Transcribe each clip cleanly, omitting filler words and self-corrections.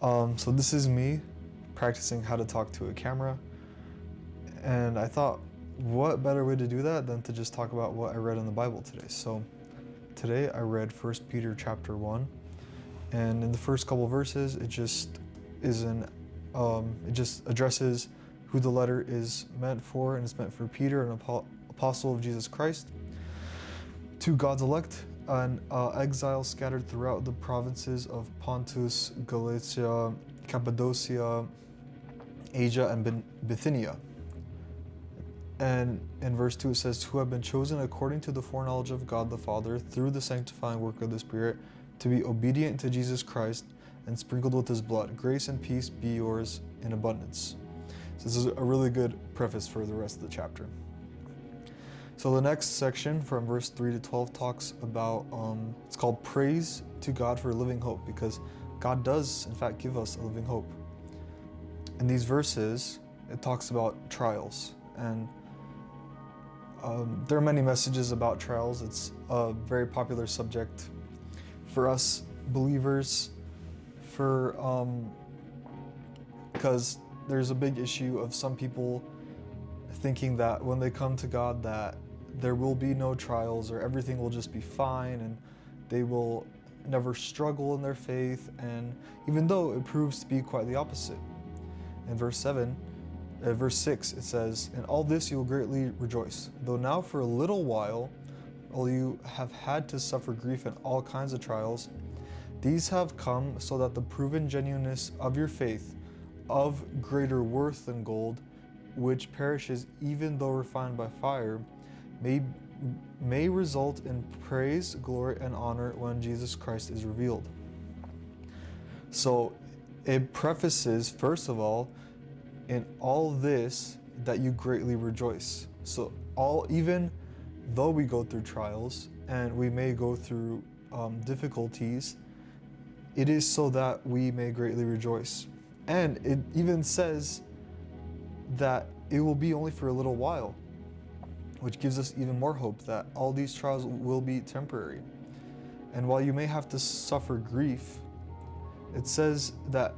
So this is me practicing how to talk to a camera, and I thought, what better way to do that than to just talk about what I read in the Bible today. So today I read 1 Peter chapter 1, and in the first couple verses, it just addresses who the letter is meant for, and it's meant for Peter, an apostle of Jesus Christ, to God's elect, an exile scattered throughout the provinces of Pontus, Galatia, Cappadocia, Asia, and Bithynia. And in verse 2 it says, who have been chosen according to the foreknowledge of God the Father through the sanctifying work of the Spirit, to be obedient to Jesus Christ and sprinkled with his blood. Grace and peace be yours in abundance. So this is a really good preface for the rest of the chapter. So the next section from verse 3 to 12 talks about, it's called Praise to God for a Living Hope, because God does in fact give us a living hope. In these verses, it talks about trials, and there are many messages about trials. It's a very popular subject for us believers, because there's a big issue of some people thinking that when they come to God that there will be no trials, or everything will just be fine, and they will never struggle in their faith, and even though it proves to be quite the opposite. In verse 6 it says, in all this you will greatly rejoice, though now for a little while, while you have had to suffer grief and all kinds of trials, these have come so that the proven genuineness of your faith, of greater worth than gold, which perishes even though refined by fire, may result in praise, glory, and honor when Jesus Christ is revealed. So it prefaces, first of all, in all this that you greatly rejoice. So even though we go through trials and we may go through difficulties, it is so that we may greatly rejoice. And it even says that it will be only for a little while, which gives us even more hope that all these trials will be temporary. And while you may have to suffer grief, it says that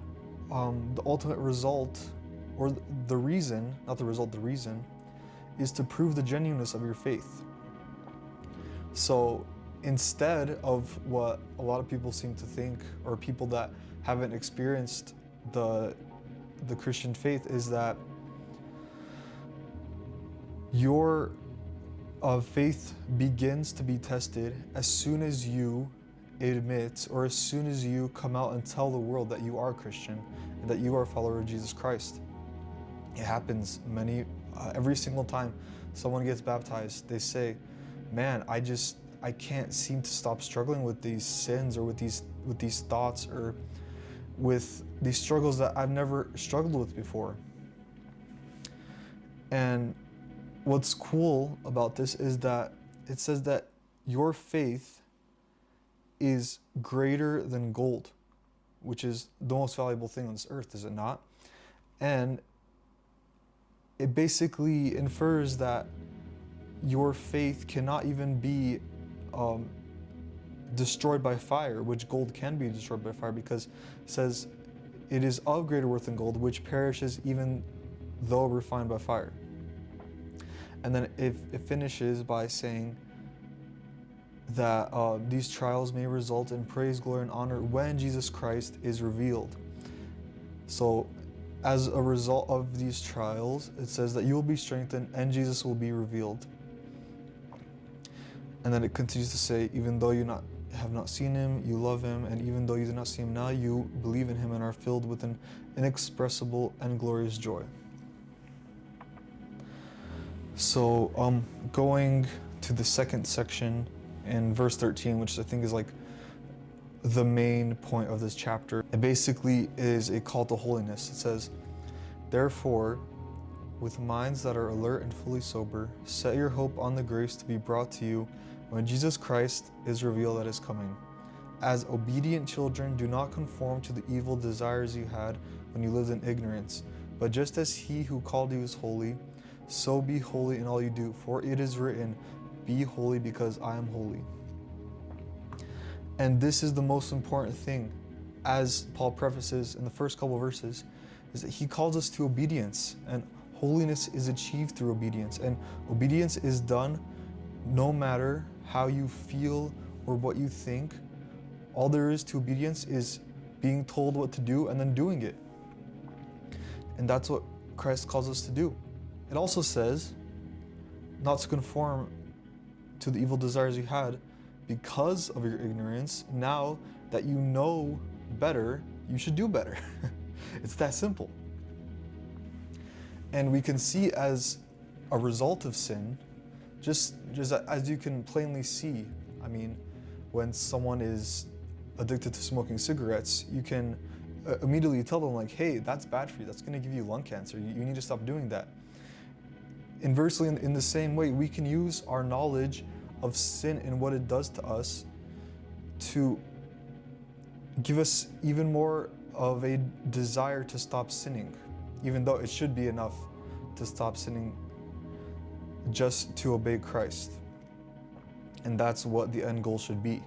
the ultimate result, or the reason, not the result, the reason, is to prove the genuineness of your faith. So instead of what a lot of people seem to think, or people that haven't experienced the Christian faith, is that your faith begins to be tested as soon as you admit, or as soon as you come out and tell the world that you are Christian and that you are a follower of Jesus Christ. It happens every single time someone gets baptized, they say, man, I can't seem to stop struggling with these sins, or with these thoughts, or with these struggles that I've never struggled with before. And what's cool about this is that it says that your faith is greater than gold, which is the most valuable thing on this earth, is it not? And it basically infers that your faith cannot even be destroyed by fire, which gold can be destroyed by fire, because it says it is of greater worth than gold, which perishes even though refined by fire. And then it finishes by saying that these trials may result in praise, glory, and honor when Jesus Christ is revealed. So as a result of these trials, it says that you will be strengthened and Jesus will be revealed. And then it continues to say, even though you have not seen him, you love him, and even though you do not see him now, you believe in him and are filled with an inexpressible and glorious joy. So going to the second section in verse 13, which I think is like the main point of this chapter, it basically is a call to holiness. It says, therefore, with minds that are alert and fully sober, set your hope on the grace to be brought to you when Jesus Christ is revealed at his coming. As obedient children, do not conform to the evil desires you had when you lived in ignorance, but just as he who called you is holy, so be holy in all you do, for it is written, be holy because I am holy. And this is the most important thing as Paul prefaces in the first couple verses, is that he calls us to obedience, and holiness is achieved through obedience. And obedience is done no matter how you feel or what you think. All there is to obedience is being told what to do and then doing it. And that's what Christ calls us to do. It also says not to conform to the evil desires you had because of your ignorance. Now that you know better, you should do better. It's that simple. And we can see as a result of sin, just as you can plainly see, I mean, when someone is addicted to smoking cigarettes, you can immediately tell them like, hey, that's bad for you. That's going to give you lung cancer. You need to stop doing that. Inversely, in the same way, we can use our knowledge of sin and what it does to us to give us even more of a desire to stop sinning, even though it should be enough to stop sinning just to obey Christ. And that's what the end goal should be,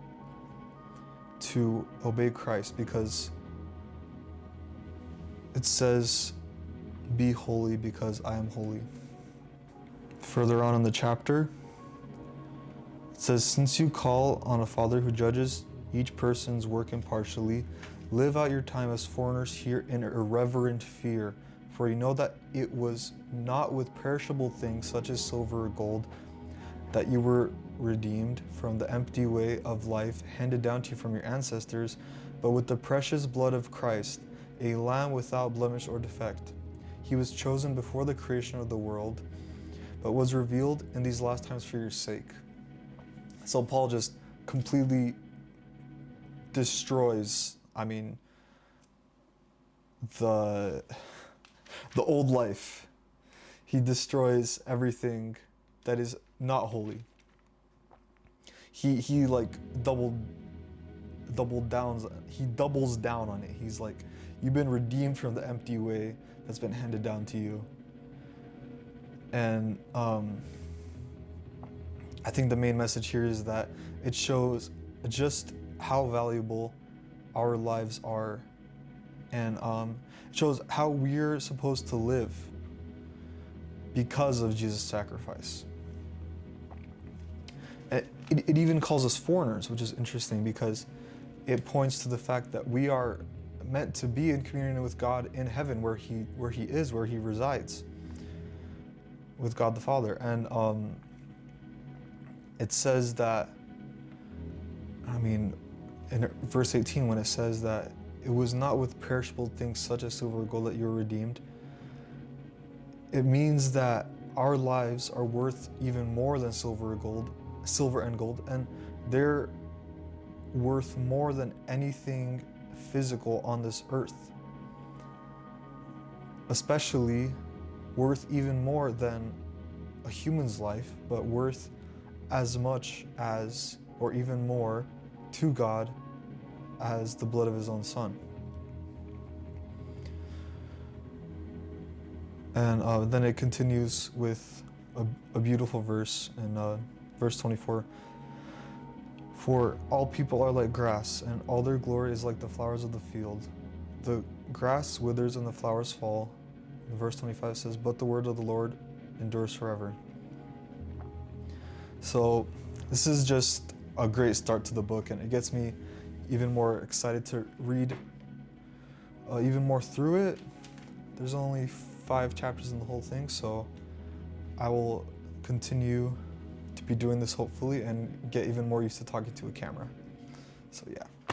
to obey Christ, because it says, be holy because I am holy. Further on in the chapter, it says, since you call on a Father who judges each person's work impartially, live out your time as foreigners here in irreverent fear, for you know that it was not with perishable things such as silver or gold that you were redeemed from the empty way of life handed down to you from your ancestors, but with the precious blood of Christ, a lamb without blemish or defect. He was chosen before the creation of the world, but was revealed in these last times for your sake. So Paul just completely destroys, the old life. He destroys everything that is not holy. He like doubles down on it. He's like, you've been redeemed from the empty way that's been handed down to you. And I think the main message here is that it shows just how valuable our lives are, and it shows how we're supposed to live because of Jesus' sacrifice. It even calls us foreigners, which is interesting because it points to the fact that we are meant to be in communion with God in heaven, where He resides, with God the Father. And it says that, in verse 18, when it says that it was not with perishable things such as silver or gold that you were redeemed, it means that our lives are worth even more than silver and gold, and they're worth more than anything physical on this earth, especially worth even more than a human's life, but worth as much as, or even more, to God as the blood of His own Son. And then it continues with a beautiful verse in verse 24. For all people are like grass, and all their glory is like the flowers of the field. The grass withers and the flowers fall. And verse 25 says, but the word of the Lord endures forever. So this is just a great start to the book, and it gets me even more excited to read even more through it. There's only 5 chapters in the whole thing, so I will continue to be doing this hopefully and get even more used to talking to a camera. So yeah.